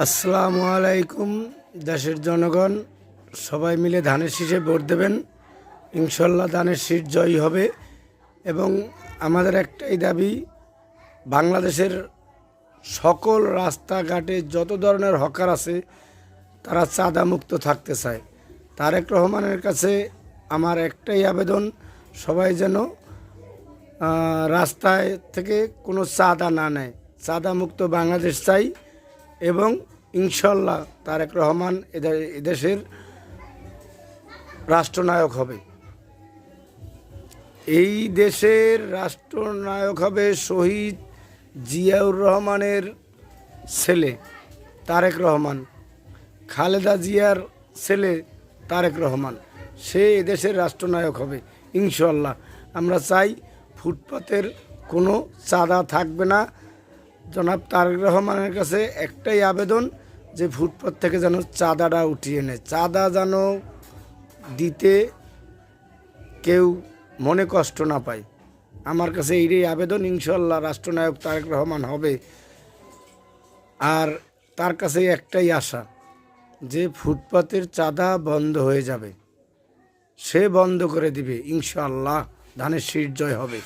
আসসালামু আলাইকুম। দেশের জনগণ সবাই মিলে ধানের শীষে ভোট দেবেন। ইনশাল্লাহ ধানের শীষ জয়ী হবে। এবং আমাদের একটাই দাবি, বাংলাদেশের সকল রাস্তাঘাটে যত ধরনের হকার আছে তারা চাঁদা মুক্ত থাকতে চায়। তারেক রহমানের কাছে আমার একটাই আবেদন, সবাই যেন রাস্তায় থেকে কোনো চাঁদা না নেয়। চাঁদা মুক্ত বাংলাদেশ চাই এবং ইনশাল্লাহ তারেক রহমান এদেশের রাষ্ট্রনায়ক হবে। এই দেশের রাষ্ট্রনায়ক হবে শহীদ জিয়াউর রহমানের ছেলে তারেক রহমান, খালেদা জিয়ার ছেলে তারেক রহমান। সে এদেশের রাষ্ট্রনায়ক হবে ইনশাল্লাহ। আমরা চাই ফুটপাতের কোনো চাঁদা থাকবে না। জনাব তারেক রহমানের কাছে একটাই আবেদন যে ফুটপাত থেকে যেন চাঁদাটা উঠিয়ে নেয়। চাঁদা যেন দিতে কেউ মনে কষ্ট না পায়। আমার কাছে এইটাই আবেদন। ইনশাল্লাহ রাষ্ট্রনায়ক তারেক রহমান হবে। আর তার কাছে একটাই আশা যে ফুটপাতের চাঁদা বন্ধ হয়ে যাবে, সে বন্ধ করে দিবে। ইনশাল্লাহ ধানের শীষ জয় হবে।